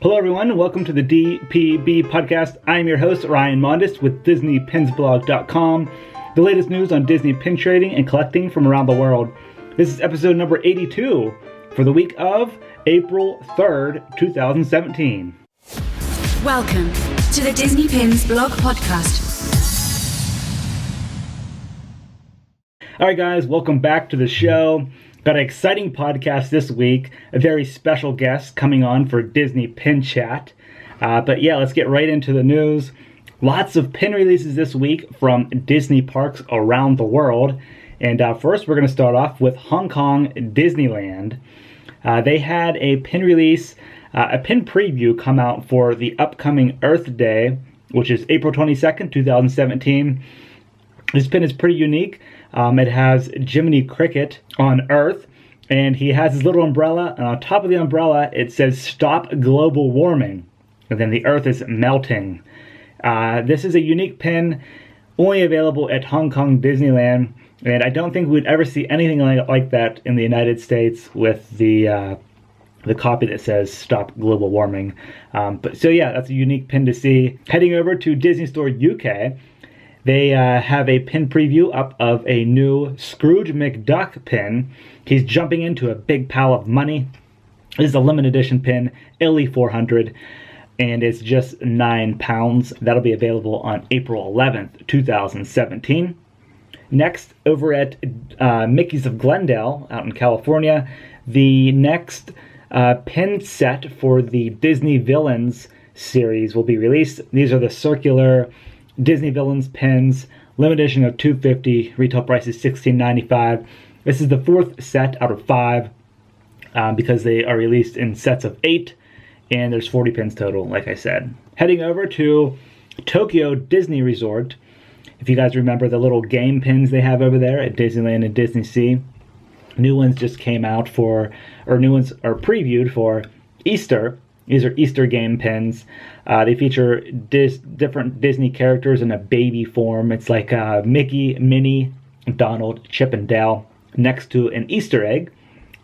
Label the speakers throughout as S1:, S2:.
S1: Hello everyone, and welcome to the DPB Podcast. I am your host, Ryan Mondis with DisneyPinsBlog.com, the latest news on Disney pin trading and collecting from around the world. This is episode number 82 for the week of April 3rd, 2017.
S2: Welcome to the Disney Pins Blog Podcast.
S1: Alright guys, welcome back to the show. Got an exciting podcast this week, a very special guest coming on for Disney Pin Chat. But yeah, let's get right into the news. Lots of pin releases this week from Disney parks around the world. And first, we're going to start off with Hong Kong Disneyland. They had a pin release, a pin preview come out for the upcoming Earth Day, which is April 22nd, 2017. This pin is pretty unique. It has Jiminy Cricket on Earth, and he has his little umbrella, and on top of the umbrella it says "Stop Global Warming," and then the Earth is melting. This is a unique pin, only available at Hong Kong Disneyland, and I don't think we'd ever see anything like that in the United States with the copy that says "Stop Global Warming." So yeah, that's a unique pin to see. Heading over to Disney Store UK. They have a pin preview up of a new Scrooge McDuck pin. He's jumping into a big pile of money. This is a limited edition pin, LE 400, and it's just £9. That'll be available on April 11th, 2017. Next, over at Mickey's of Glendale, out in California, the next pin set for the Disney Villains series will be released. These are the circular Disney Villains pins, limited edition of 250, retail price is $16.95. This is the fourth set out of 5 because they are released in sets of 8, and there's 40 pins total, like I said. Heading over to Tokyo Disney Resort. If you guys remember the little game pins they have over there at Disneyland and Disney Sea, new ones just came out new ones are previewed for Easter. These are Easter game pins. They feature different Disney characters in a baby form. It's like Mickey, Minnie, Donald, Chip, and Dale next to an Easter egg.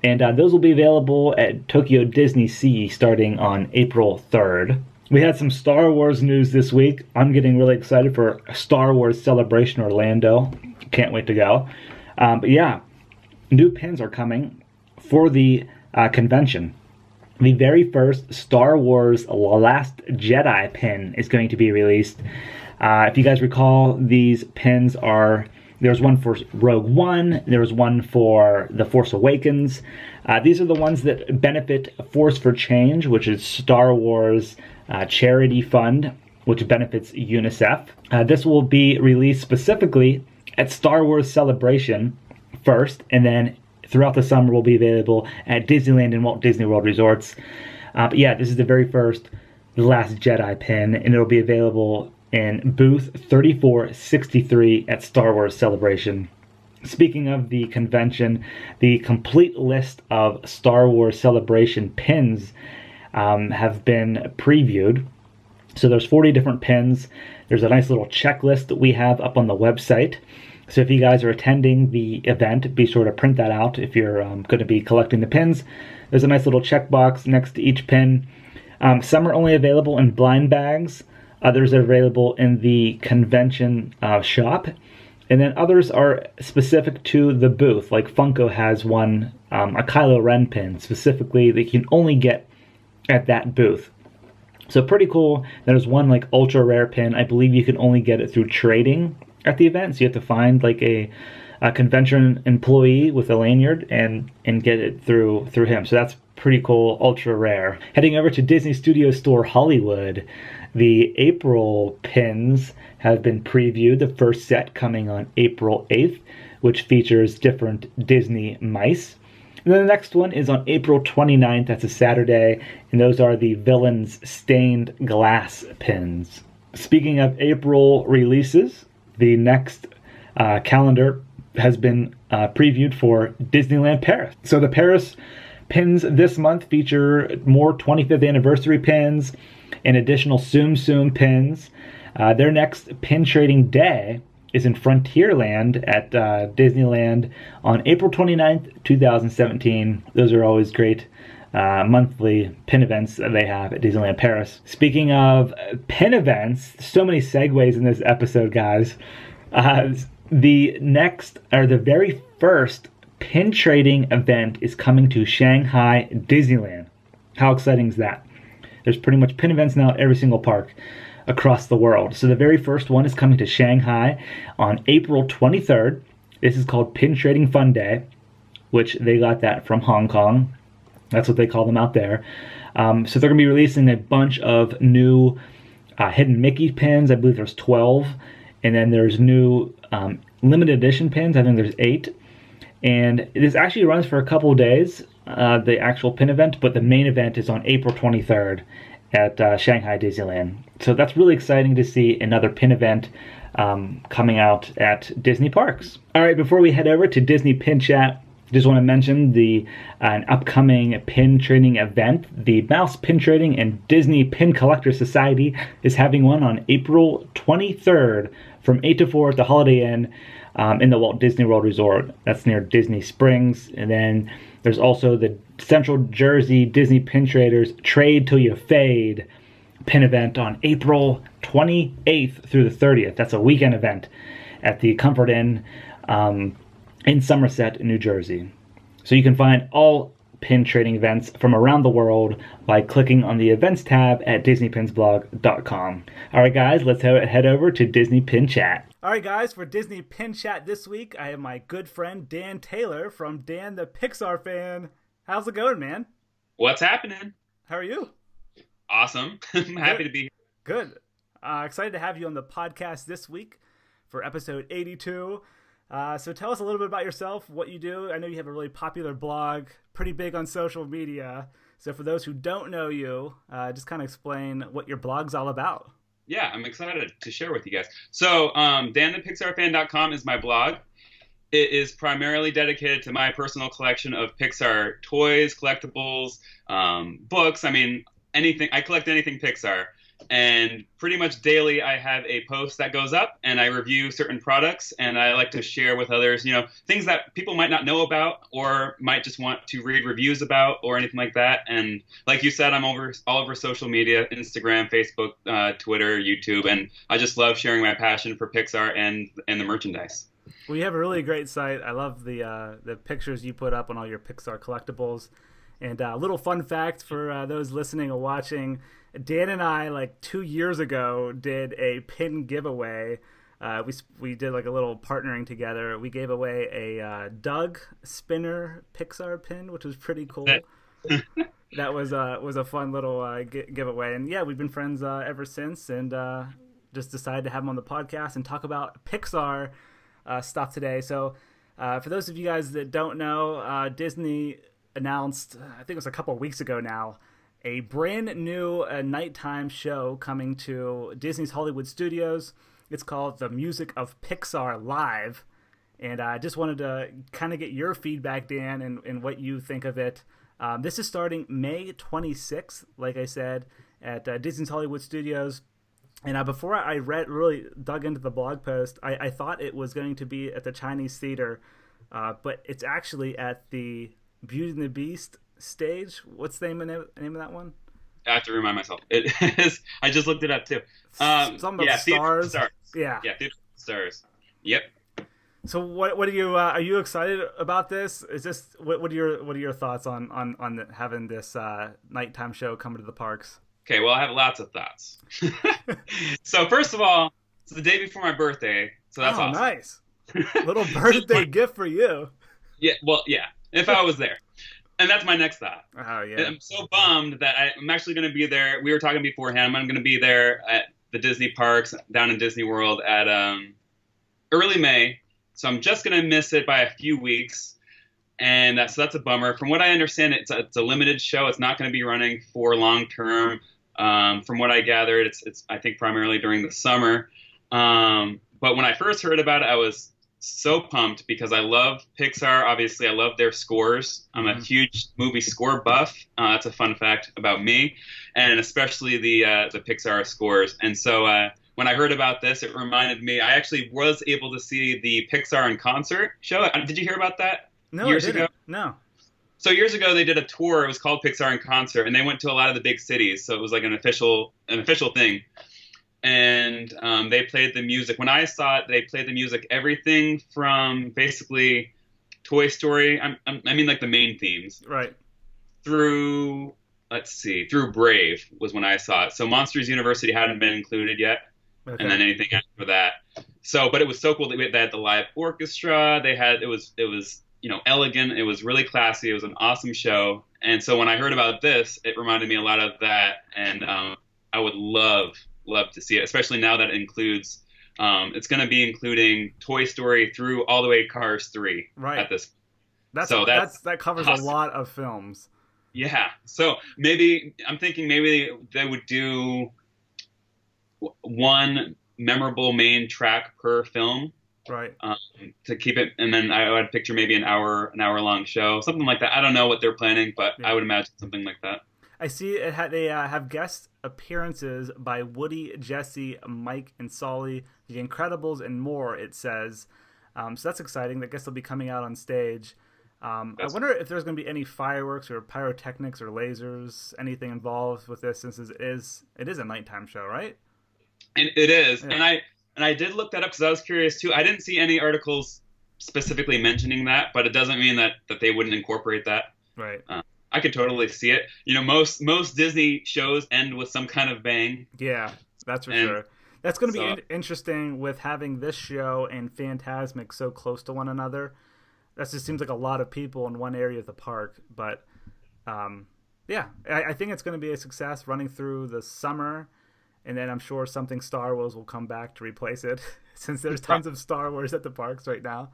S1: And those will be available at Tokyo Disney Sea starting on April 3rd. We had some Star Wars news this week. I'm getting really excited for Star Wars Celebration Orlando. Can't wait to go. But yeah, new pins are coming for the convention. The very first Star Wars Last Jedi pin is going to be released. If you guys recall, these pins there's one for Rogue One, there's one for The Force Awakens. These are the ones that benefit Force for Change, which is Star Wars charity fund, which benefits UNICEF. This will be released specifically at Star Wars Celebration first, and then throughout the summer will be available at Disneyland and Walt Disney World resorts. But yeah, this is the very first The Last Jedi pin, and it'll be available in booth 3463 at Star Wars Celebration. Speaking of the convention, the complete list of Star Wars Celebration pins have been previewed. So there's 40 different pins. There's a nice little checklist that we have up on the website. So if you guys are attending the event, be sure to print that out if you're going to be collecting the pins. There's a nice little checkbox next to each pin. Some are only available in blind bags. Others are available in the convention shop. And then others are specific to the booth. Like Funko has one, a Kylo Ren pin, specifically that you can only get at that booth. So pretty cool. There's one like ultra rare pin. I believe you can only get it through trading at the event, so you have to find like a convention employee with a lanyard and get it through him. So that's pretty cool, ultra rare. Heading over to Disney Studio Store Hollywood, the April pins have been previewed. The first set coming on April 8th, which features different Disney mice. And then the next one is on April 29th, that's a Saturday, and those are the Villains Stained Glass pins. Speaking of April releases, the next calendar has been previewed for Disneyland Paris. So the Paris pins this month feature more 25th anniversary pins and additional Tsum Tsum pins. Their next pin trading day is in Frontierland at Disneyland on April 29th, 2017. Those are always great monthly pin events that they have at Disneyland Paris. Speaking of pin events, so many segues in this episode, guys. The very first pin trading event is coming to Shanghai Disneyland. How exciting is that? There's pretty much pin events now at every single park across the world. So the very first one is coming to Shanghai on April 23rd. This is called Pin Trading Fun Day, which they got that from Hong Kong. That's what they call them out there. So they're going to be releasing a bunch of new hidden Mickey pins. I believe there's 12. And then there's new limited edition pins. I think there's 8. And this actually runs for a couple of days, the actual pin event, but the main event is on April 23rd at Shanghai Disneyland. So that's really exciting to see another pin event coming out at Disney parks. All right, before we head over to Disney Pin Chat, just want to mention an upcoming pin trading event. The Mouse Pin Trading and Disney Pin Collector Society is having one on April 23rd from 8 to 4 at the Holiday Inn in the Walt Disney World Resort. That's near Disney Springs. And then there's also the Central Jersey Disney Pin Traders Trade Till You Fade pin event on April 28th through the 30th. That's a weekend event at the Comfort Inn in Somerset, New Jersey. So you can find all pin trading events from around the world by clicking on the events tab at DisneyPinsBlog.com. All right, guys, let's head over to Disney Pin Chat. All right, guys, for Disney Pin Chat this week, I have my good friend Dan Taylor from Dan the Pixar Fan. How's it going, man?
S3: What's happening?
S1: How are you?
S3: Awesome. I'm happy to be here.
S1: Good. Excited to have you on the podcast this week for episode 82. So tell us a little bit about yourself, what you do. I know you have a really popular blog, pretty big on social media. So for those who don't know you, just kind of explain what your blog's all about.
S3: Yeah, I'm excited to share with you guys. So danthepixarfan.com is my blog. It is primarily dedicated to my personal collection of Pixar toys, collectibles, books. I mean, anything. I collect anything Pixar. And pretty much daily I have a post that goes up and I review certain products and I like to share with others, things that people might not know about or might just want to read reviews about or anything like that. And like you said, I'm all over social media, Instagram, Facebook, Twitter, YouTube, and I just love sharing my passion for Pixar and the merchandise.
S1: Well, you have a really great site. I love the pictures you put up on all your Pixar collectibles. And a little fun fact for those listening or watching, Dan and I, like 2 years ago, did a pin giveaway. We did like a little partnering together. We gave away a Doug Spinner Pixar pin, which was pretty cool. That was a fun little giveaway. And yeah, we've been friends ever since, and just decided to have him on the podcast and talk about Pixar stuff today. So for those of you guys that don't know, Disney announced, I think it was a couple of weeks ago now, a brand new nighttime show coming to Disney's Hollywood Studios. It's called The Music of Pixar Live. And I just wanted to kind of get your feedback, Dan, and what you think of it. This is starting May 26th, like I said, at Disney's Hollywood Studios. And before I really dug into the blog post, I thought it was going to be at the Chinese Theater, but it's actually at the Beauty and the Beast stage. What's the name of that one?
S3: I have to remind myself. It is. I just looked it up too.
S1: Something about stars.
S3: Yeah, Theater Stars. Yep.
S1: So what are you excited about this? Is this what are your thoughts on having this nighttime show come to the parks?
S3: Okay, well, I have lots of thoughts. So first of all, it's the day before my birthday, so that's awesome.
S1: Nice. Little birthday gift for you.
S3: Yeah, well, yeah, if I was there. And that's my next thought.
S1: Oh, yeah.
S3: I'm so bummed that I'm actually going to be there. We were talking beforehand. I'm going to be there at the Disney parks down in Disney World at early May. So I'm just going to miss it by a few weeks. And so that's a bummer. From what I understand, it's a limited show. It's not going to be running for long term. From what I gathered, it's I think primarily during the summer. But when I first heard about it, I was so pumped because I love Pixar. Obviously, I love their scores. I'm a huge movie score buff. That's a fun fact about me, and especially the Pixar scores. And so when I heard about this, it reminded me. I actually was able to see the Pixar in concert show. Did you hear about that?
S1: No,
S3: years
S1: I didn't.
S3: ago?
S1: No.
S3: So years ago, they did a tour. It was called Pixar in Concert, and they went to a lot of the big cities. So it was like an official thing. And they played the music. When I saw it, they played the music, everything from basically Toy Story. I mean, like the main themes,
S1: right?
S3: Through Brave was when I saw it. So Monsters University hadn't been included yet, and then anything after that. So, but it was so cool that they had the live orchestra. It was elegant. It was really classy. It was an awesome show. And so when I heard about this, it reminded me a lot of that. And I would love to see it, especially now that it includes. It's going to be including Toy Story through all the way Cars 3 at this.
S1: That covers awesome. A lot of films.
S3: Yeah. So I'm thinking maybe they would do one memorable main track per film,
S1: right?
S3: To keep it, and then I would picture maybe an hour long show, something like that. I don't know what they're planning, but I would imagine something like that.
S1: I see they have guest appearances by Woody, Jesse, Mike, and Sully, The Incredibles, and more. It says, so that's exciting. I guess they'll be coming out on stage. I wonder if there's going to be any fireworks or pyrotechnics or lasers, anything involved with this, since it is a nighttime show, right?
S3: And it is, yeah. and I did look that up because I was curious too. I didn't see any articles specifically mentioning that, but it doesn't mean that they wouldn't incorporate that.
S1: Right.
S3: I could totally see it. Most Disney shows end with some kind of bang.
S1: Yeah, that's for sure. That's going to be interesting with having this show and Fantasmic so close to one another. That just seems like a lot of people in one area of the park. But, I think it's going to be a success running through the summer. And then I'm sure something Star Wars will come back to replace it, since there's tons of Star Wars at the parks right now.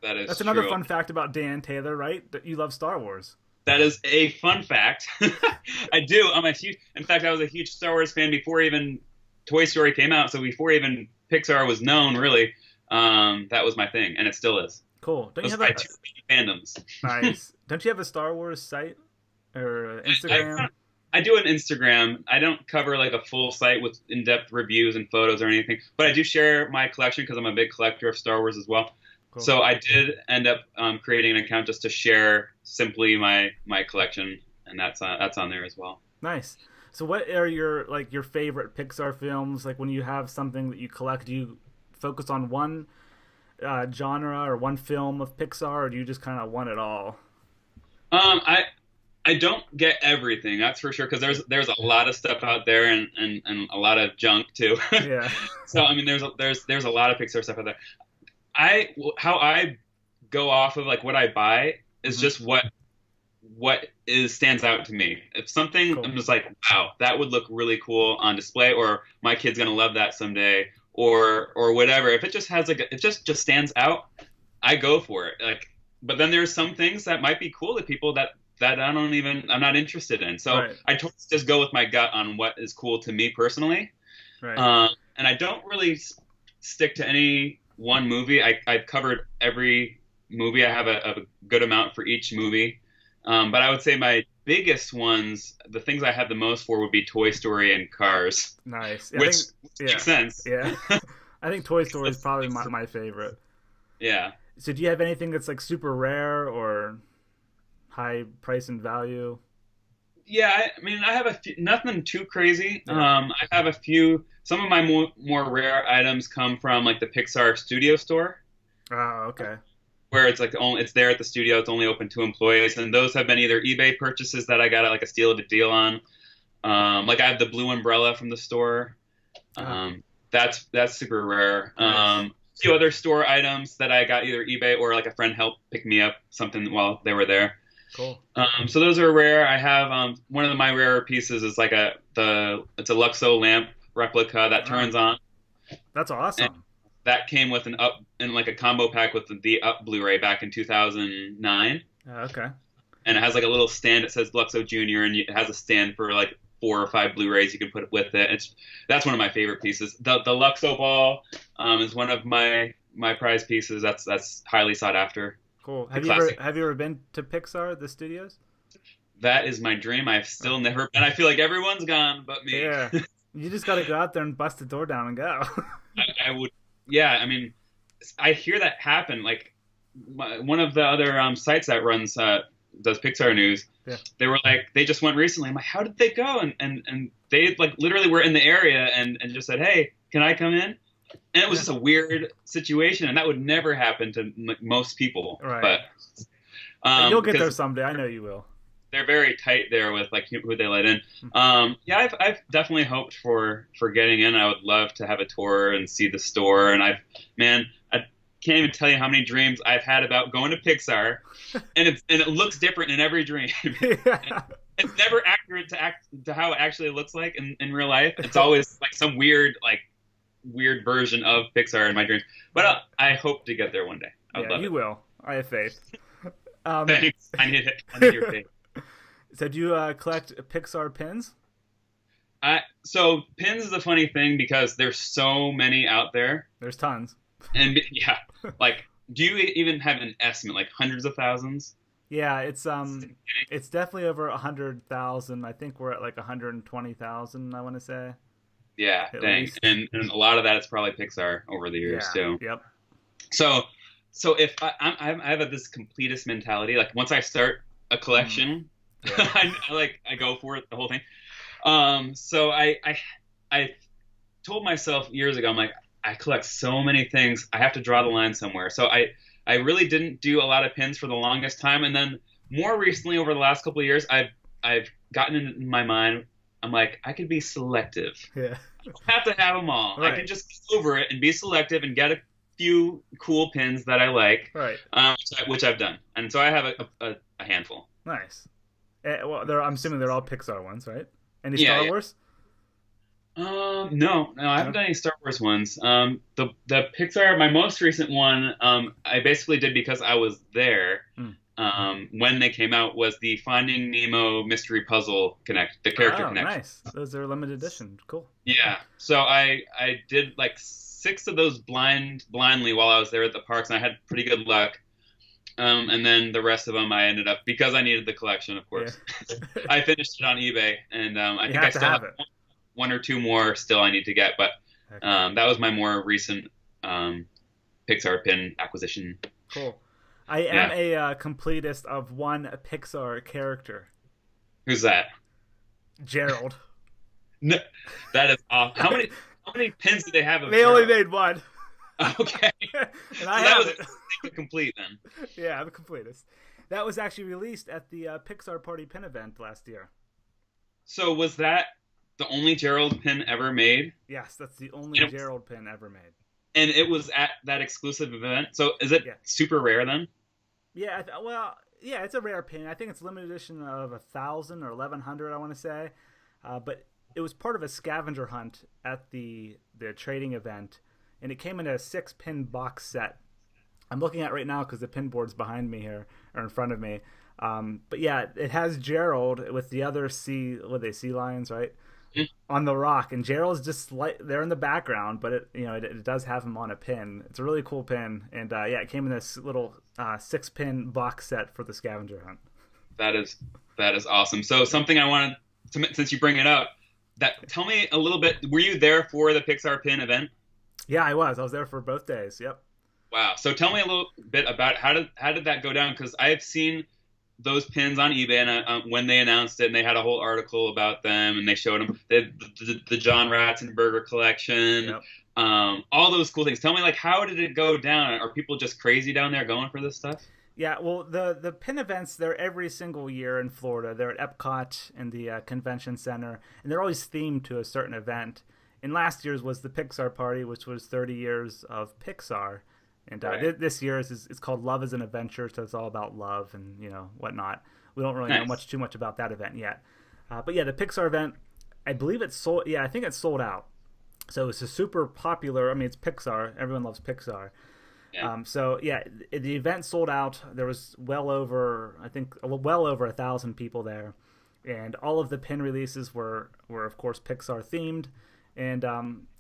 S3: That's
S1: another
S3: true.
S1: Fun fact about Dan Taylor, right? That you love Star Wars.
S3: That is a fun fact. I do. In fact, I was a huge Star Wars fan before even Toy Story came out. So before even Pixar was known, really, that was my thing, and it still is.
S1: Cool. Don't you have
S3: two fandoms?
S1: Nice. Don't you have a Star Wars site or Instagram?
S3: I do an Instagram. I don't cover like a full site with in-depth reviews and photos or anything, but I do share my collection because I'm a big collector of Star Wars as well. Cool. So I did end up creating an account just to share simply my collection, and that's on there as well.
S1: Nice. So what are your favorite Pixar films? Like when you have something that you collect, do you focus on one genre or one film of Pixar, or do you just kind of want it all?
S3: I don't get everything, that's for sure, because there's a lot of stuff out there and a lot of junk too.
S1: Yeah.
S3: So I mean, there's a lot of Pixar stuff out there. How I go off of like what I buy is just what stands out to me. If something, cool. I'm just like, wow, that would look really cool on display, or my kid's gonna love that someday, or whatever. If it just has like it just stands out, I go for it. Like, but then there's some things that might be cool to people that I'm not interested in. So right. I totally just go with my gut on what is cool to me personally.
S1: Right.
S3: And I don't really stick to any one movie. I've covered every movie. I have a good amount for each movie. But I would say my biggest ones, the things I have the most for, would be Toy Story and Cars.
S1: Nice.
S3: Which makes sense.
S1: Yeah. I think Toy Story is probably my favorite.
S3: Yeah.
S1: So do you have anything that's like super rare or high price and value?
S3: Yeah, I mean, I have a few, nothing too crazy. I have a few. Some of my more rare items come from like the Pixar Studio Store.
S1: Oh, okay.
S3: Where it's like it's there at the studio. It's only open to employees, and those have been either eBay purchases that I got at like a steal of a deal on. Like I have the blue umbrella from the store. That's super rare. A few other store items that I got either eBay or like a friend helped pick me up something while they were there.
S1: Cool.
S3: So those are rare. I have one of my rarer pieces is like it's a Luxo lamp replica that turns on.
S1: That's awesome.
S3: And that came with a combo pack with the Up Blu-ray back in 2009.
S1: Okay.
S3: And it has like a little stand that says Luxo Junior, and it has a stand for like 4 or 5 Blu-rays you can put with it. That's one of my favorite pieces. The Luxo ball is one of my prize pieces. That's highly sought after.
S1: Cool. Have you ever been to Pixar, the studios?
S3: That is my dream. I've still never been. I feel like everyone's gone but me.
S1: Yeah. You just got to go out there and bust the door down and go.
S3: I would. Yeah, I mean, I hear that happen. Like one of the other sites that runs does Pixar news.
S1: Yeah.
S3: They were like, they just went recently. I'm like, how did they go? And they like literally were in the area and just said, hey, can I come in? And it was just a weird situation, and that would never happen to most people.
S1: Right.
S3: But
S1: you'll get there someday. I know you will.
S3: They're very tight there with like who they let in. Yeah, I've definitely hoped for getting in. I would love to have a tour and see the store. And I can't even tell you how many dreams I've had about going to Pixar, and it looks different in every dream.
S1: Yeah.
S3: It's never accurate to how it actually looks like in real life. It's always like some weird version of Pixar in my dreams. But I hope to get there one day. I would love
S1: you
S3: it.
S1: will. I have faith.
S3: Thanks. I need it. I need your faith.
S1: So do you collect Pixar pins?
S3: So pins is a funny thing because there's so many out there.
S1: There's tons.
S3: And yeah, like, do you even have an estimate, like hundreds of thousands?
S1: Yeah, it's definitely over 100,000. I think we're at like 120,000. I want to say.
S3: Yeah, dang, and a lot of that is probably Pixar over the years too.
S1: Yep.
S3: So if I have this completist mentality, like once I start a collection, I go for it, the whole thing. So I told myself years ago, I'm like, I collect so many things, I have to draw the line somewhere. So I really didn't do a lot of pins for the longest time, and then more recently, over the last couple of years, I've gotten in my mind, I'm like, I could be selective.
S1: Yeah.
S3: I don't have to have them all.
S1: Right.
S3: I can just go over it and be selective and get a few cool pins that I like,
S1: right?
S3: Which I've done, and so I have a handful.
S1: Nice. Well, I'm assuming they're all Pixar ones, right? Any Star Wars?
S3: No, I haven't done any Star Wars ones. The Pixar, my most recent one, I basically did because I was there. When they came out, was the Finding Nemo Mystery Puzzle the character connection.
S1: Nice. Those are limited edition. Cool.
S3: Yeah. So I did like 6 of those blindly while I was there at the parks, and I had pretty good luck. And then the rest of them I ended up, because I needed the collection, of course. Yeah. I finished it on eBay, and I think I still have one or two more still I need to get, but that was my more recent Pixar pin acquisition.
S1: Cool. I am a completist of one Pixar character.
S3: Who's that?
S1: Gerald.
S3: No, that is awesome. How many pins did they have of
S1: They
S3: Gerald?
S1: only made one.
S3: Okay.
S1: And I have
S3: it. Complete then.
S1: Yeah, I'm a completist. That was actually released at the Pixar Party pin event last year.
S3: So was that the only Gerald pin ever made?
S1: Yes, that's the only Gerald pin ever made.
S3: And it was at that exclusive event. So is it super rare then?
S1: Yeah, it's a rare pin. I think it's limited edition of 1,000 or 1,100, I want to say. But it was part of a scavenger hunt at the trading event, and it came in a 6-pin box set. I'm looking at it right now because the pin board's behind me here, or in front of me. But yeah, it has Gerald with the other sea lions, right? On the rock, and Gerald's just there in the background, but it does have him on a pin. It's a really cool pin, and it came in this little 6-pin box set for the scavenger hunt.
S3: That is awesome. So something I wanted to, since you bring it up, tell me a little bit. Were you there for the Pixar pin event?
S1: Yeah, I was there for both days. Yep. Wow.
S3: So tell me a little bit about how did that go down? Because I have seen those pins on eBay, and when they announced it, and they had a whole article about them, and they showed them the John Ratzenberger collection, all those cool things. Tell me, like, how did it go down? Are people just crazy down there going for this stuff?
S1: Yeah, well, the pin events, they're every single year in Florida. They're at Epcot in the convention center, and they're always themed to a certain event. And last year's was the Pixar Party, which was 30 years of Pixar. And this year is called Love is an Adventure, so it's all about love and whatnot. We don't really know too much about that event yet. But yeah, the Pixar event, I believe it's sold. Yeah, I think it's sold out. So it's a super popular. I mean, it's Pixar. Everyone loves Pixar. Yeah. So yeah, the event sold out. There was well over 1,000 people there, and all of the pin releases were of course Pixar themed. And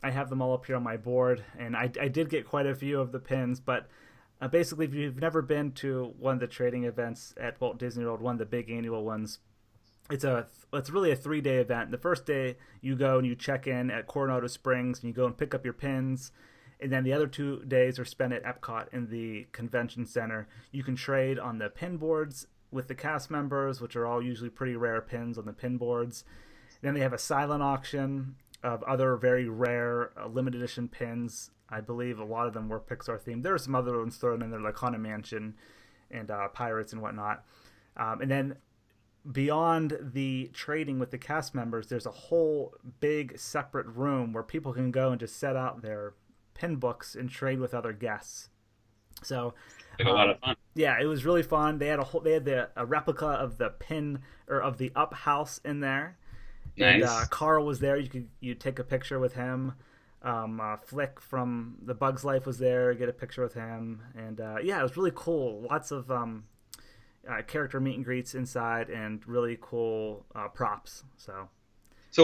S1: I have them all up here on my board, and I did get quite a few of the pins, but basically, if you've never been to one of the trading events at Walt Disney World, one of the big annual ones, it's really a 3-day event. The first day, you go and you check in at Coronado Springs, and you go and pick up your pins, and then the other 2 days are spent at Epcot in the convention center. You can trade on the pin boards with the cast members, which are all usually pretty rare pins on the pin boards. Then they have a silent auction of other very rare limited edition pins. I believe a lot of them were Pixar themed. There are some other ones thrown in there, like Haunted Mansion and Pirates and whatnot. And then beyond the trading with the cast members, there's a whole big separate room where people can go and just set out their pin books and trade with other guests. So
S3: a lot of fun.
S1: Yeah, it was really fun. They had a replica of the pin or of the Up house in there.
S3: Nice.
S1: And Carl was there. You take a picture with him. Flick from The Bug's Life was there. Get a picture with him. And yeah, it was really cool. Lots of character meet and greets inside, and really cool props. So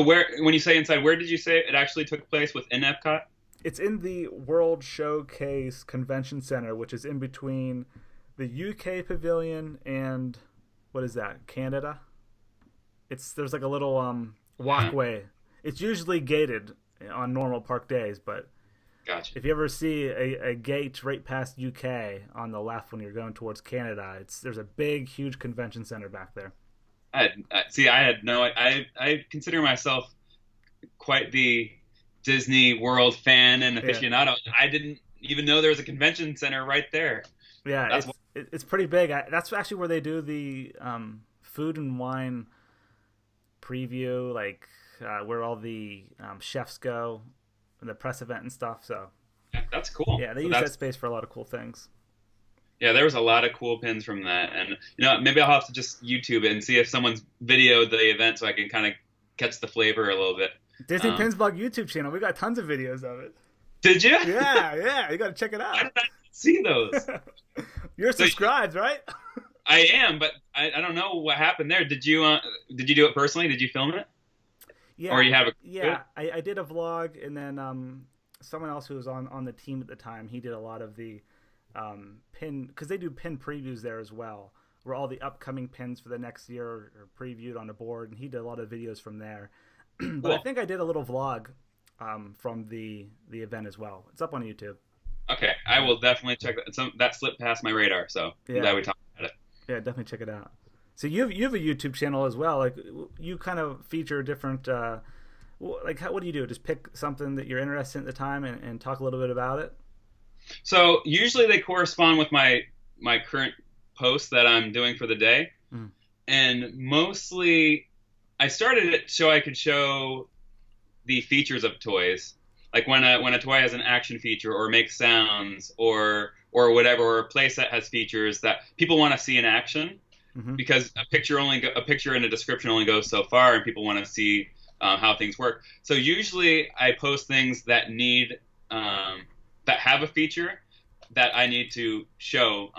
S3: when you say inside, where did you say it actually took place? Within Epcot?
S1: It's in the World Showcase Convention Center, which is in between the UK Pavilion and what is that? Canada. There's like a little walkway. It's usually gated on normal park days, but
S3: gotcha.
S1: If you ever see a gate right past UK on the left when you're going towards Canada, there's a big, huge convention center back there.
S3: I consider myself quite the Disney World fan and aficionado. Yeah. I didn't even know there was a convention center right there.
S1: Yeah, it's pretty big. That's actually where they do the food and wine preview, like where all the chefs go, and the press event and stuff. So
S3: yeah, that's cool.
S1: Yeah, they use that space for a lot of cool things.
S3: Yeah, there was a lot of cool pins from that, and maybe I'll have to just YouTube it and see if someone's videoed the event so I can kind of catch the flavor a little bit.
S1: Disney Pins Blog YouTube channel. We got tons of videos of it.
S3: Did you?
S1: Yeah. You got to check it out.
S3: How did I see those?
S1: You're subscribed, right?
S3: I am, but I don't know what happened there. Did you do it personally? Did you film it?
S1: Yeah.
S3: Or you have a
S1: I did a vlog, and then someone else who was on the team at the time, he did a lot of the pin, because they do pin previews there as well, where all the upcoming pins for the next year are previewed on a board, and he did a lot of videos from there. But cool. I think I did a little vlog from the event as well. It's up on YouTube.
S3: Okay, I will definitely check that. That slipped past my radar, so I'm glad we talked about it.
S1: Yeah, definitely check it out. So you have a YouTube channel as well. Like, you kind of feature different. What do you do? Just pick something that you're interested in at the time and talk a little bit about it.
S3: So usually they correspond with my current posts that I'm doing for the day, and mostly I started it so I could show the features of toys, like when a toy has an action feature or makes sounds or whatever, or a playset has features that people want to see in action, because a picture and a description only goes so far, and people want to see how things work. So usually I post things that need that have a feature that I need to show,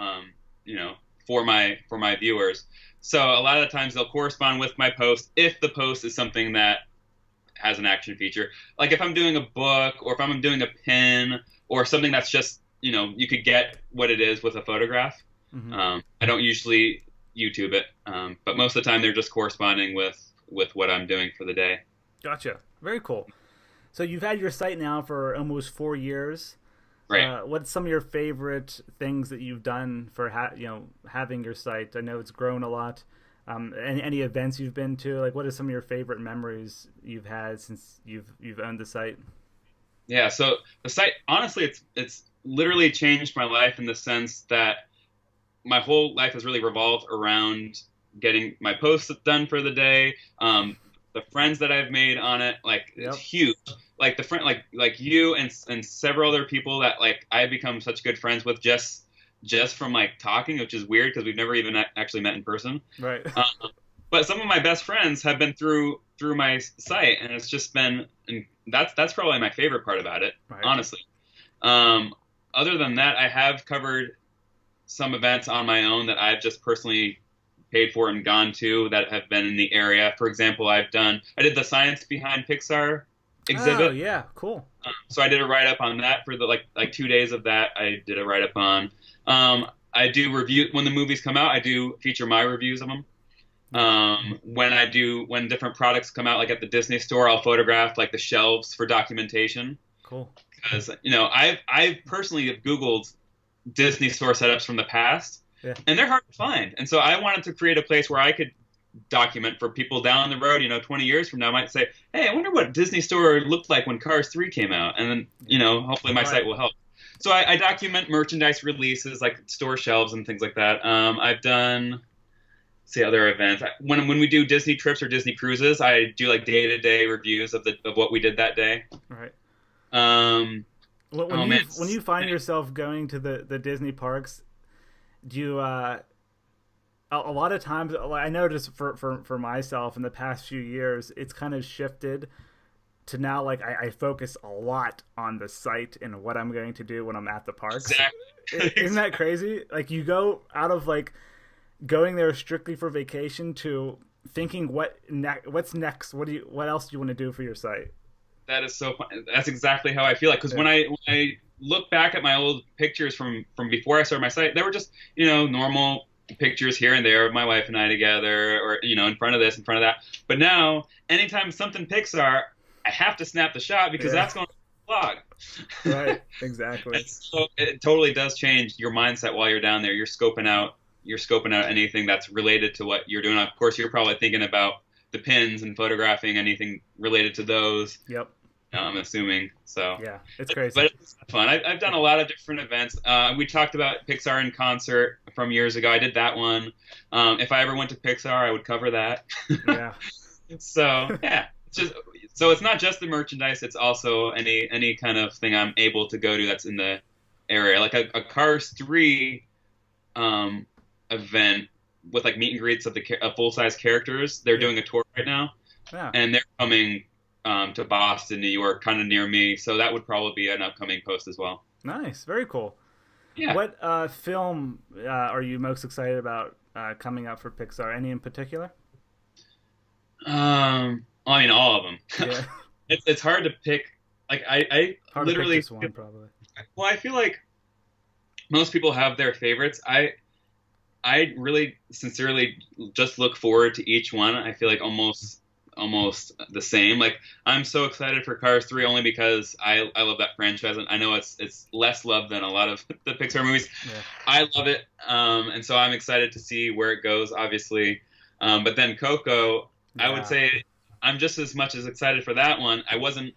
S3: for my viewers. So a lot of the times they'll correspond with my post if the post is something that has an action feature. Like if I'm doing a book, or if I'm doing a pin, or something that's just, you could get what it is with a photograph. I don't usually YouTube it, but most of the time they're just corresponding with what I'm doing for the day. Gotcha.
S1: Very cool. So you've had your site now for almost 4 years.
S3: Right.
S1: What's some of your favorite things that you've done for having your site? I know it's grown a lot. Any events you've been to? Like, what are some of your favorite memories you've had since you've owned the site?
S3: Yeah. So the site, honestly, it's literally changed my life in the sense that my whole life has really revolved around getting my posts done for the day. The friends that I've made on it, it's huge. Like the friend, like you and several other people that I've become such good friends with just from talking, which is weird because we've never even actually met in person.
S1: Right.
S3: But some of my best friends have been through my site, and it's just been, and that's probably my favorite part about it, right. Honestly. Other than that, I have covered some events on my own that I've just personally paid for and gone to that have been in the area. For example, I did the Science Behind Pixar exhibit.
S1: Oh, yeah, cool.
S3: So I did a write-up on that for the 2 days of that. I did a write-up on. I do review when the movies come out. I do feature my reviews of them. When different products come out, like at the Disney store, I'll photograph the shelves for documentation.
S1: Cool.
S3: Because I personally have Googled Disney store setups from the past,
S1: Yeah.
S3: And they're hard to find. And so I wanted to create a place where I could document for people down the road, 20 years from now might say, hey, I wonder what Disney Store looked like when Cars 3 came out. And then, hopefully my site will help. So I document merchandise releases, like store shelves and things like that. I've done, other events. When we do Disney trips or Disney cruises, I do like day-to-day reviews of what we did that day.
S1: Right.
S3: When
S1: you find yourself going to the Disney parks, do you a lot of times, I noticed for myself in the past few years, it's kind of shifted to now, like, I focus a lot on the site and what I'm going to do when I'm at the parks.
S3: Exactly.
S1: Isn't that crazy? Like, you go out of, like, going there strictly for vacation to thinking what's next? What else do you want to do for your site?
S3: That is so fun. That's exactly how I feel like. Because when I look back at my old pictures from before I started my site, they were just, normal pictures here and there of my wife and I together, or, in front of this, in front of that. But now, anytime something Pixar, I have to snap the shot because that's going to the blog.
S1: Right, exactly.
S3: And so it totally does change your mindset while you're down there. You're scoping out anything that's related to what you're doing. Of course, you're probably thinking about the pins and photographing anything related to those.
S1: Yep.
S3: I'm assuming. So
S1: yeah, it's crazy.
S3: But it's fun. I've done a lot of different events. We talked about Pixar in concert from years ago. I did that one. If I ever went to Pixar, I would cover that.
S1: Yeah.
S3: So yeah, it's not just the merchandise. It's also any kind of thing I'm able to go to that's in the area, like a Cars 3 event with like meet and greets of the full-size characters. They're doing a tour right now, and they're coming to Boston, New York, kind of near me. So that would probably be an upcoming post as well.
S1: Nice, very cool.
S3: Yeah.
S1: What film are you most excited about coming out for Pixar? Any in particular?
S3: I mean, all of them.
S1: Yeah.
S3: It's hard to pick. Like I
S1: hard
S3: literally
S1: to pick just one, probably.
S3: Well, I feel like most people have their favorites. I really sincerely just look forward to each one. I feel like almost the same. Like, I'm so excited for Cars 3 only because I love that franchise, and I know it's less loved than a lot of the Pixar movies. Yeah. I love it, and so I'm excited to see where it goes, obviously. But then Coco, I would say I'm just as much as excited for that one. I wasn't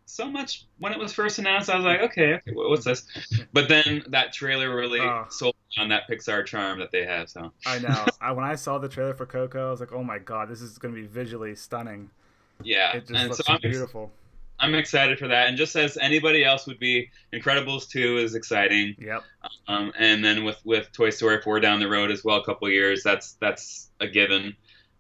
S3: so much when it was first announced. I was like, okay, what's this? But then that trailer really sold on that Pixar charm that they have. So
S1: I know. When I saw the trailer for Coco, I was like, oh my god, this is going to be visually stunning.
S3: Yeah,
S1: it just looks beautiful.
S3: I'm excited for that, and just as anybody else would be, Incredibles 2 is exciting.
S1: Yep.
S3: And then with Toy Story 4 down the road as well, a couple of years, that's a given.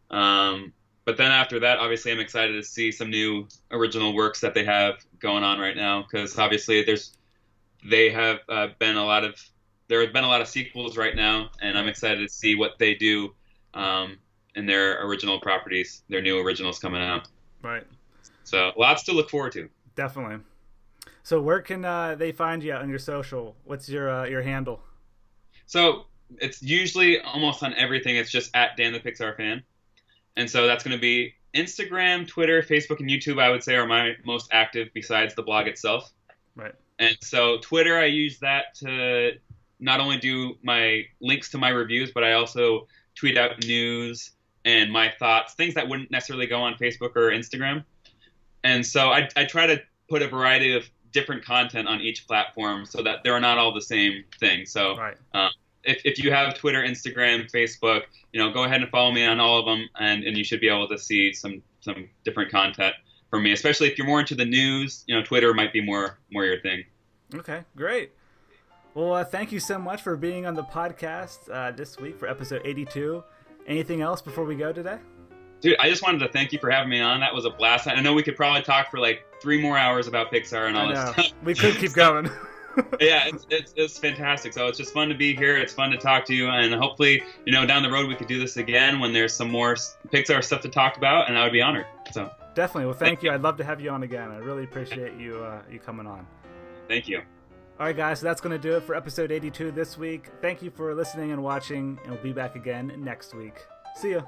S3: But then after that, obviously, I'm excited to see some new original works that they have going on right now, because obviously there have been a lot of sequels right now, and I'm excited to see what they do in their original properties, their new originals coming out.
S1: Right.
S3: So lots to look forward to.
S1: Definitely. So where can they find you on your social? What's your handle?
S3: So it's usually almost on everything. It's just at Dan the Pixar Fan. And so that's going to be Instagram, Twitter, Facebook, and YouTube, I would say, are my most active besides the blog itself.
S1: Right.
S3: And so Twitter, I use that to not only do my links to my reviews, but I also tweet out news and my thoughts, things that wouldn't necessarily go on Facebook or Instagram. And so I try to put a variety of different content on each platform so that they're not all the same thing. So
S1: right.
S3: If you have Twitter, Instagram, Facebook, go ahead and follow me on all of them, and you should be able to see some different content from me, especially if you're more into the news. Twitter might be more your thing.
S1: Okay, great. Well, thank you so much for being on the podcast this week for episode 82. Anything else before we go today?
S3: Dude, I just wanted to thank you for having me on. That was a blast. I know we could probably talk for like 3 more hours about Pixar and all this stuff.
S1: We could keep going.
S3: Yeah, it's fantastic. So it's just fun to be here. It's fun to talk to you, and hopefully, down the road we could do this again when there's some more Pixar stuff to talk about, and I would be honored. So
S1: definitely. Well, thank you. I'd love to have you on again. I really appreciate you coming on.
S3: Thank you.
S1: All right, guys. So that's going to do it for episode 82 this week. Thank you for listening and watching, and we'll be back again next week. See ya.